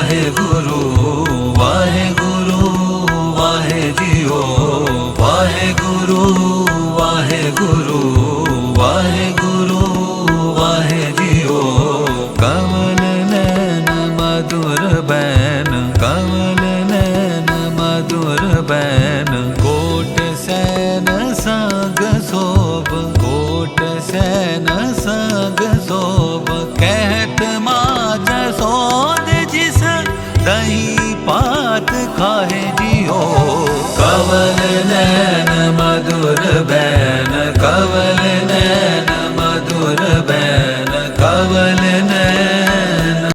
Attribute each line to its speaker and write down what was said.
Speaker 1: वाहे गुरु वाहे गुरु वाहे जियो वाहे गुरु वाहे गुरु वाहे गुरु वाहे जियो। कमल नैन मधुर ban कमल नैन मधुर ban coat San संग शोभ coat San संग शोभ कहत माज सोध जिस दही पात खाए जियो। कमल नैन मधुर बैन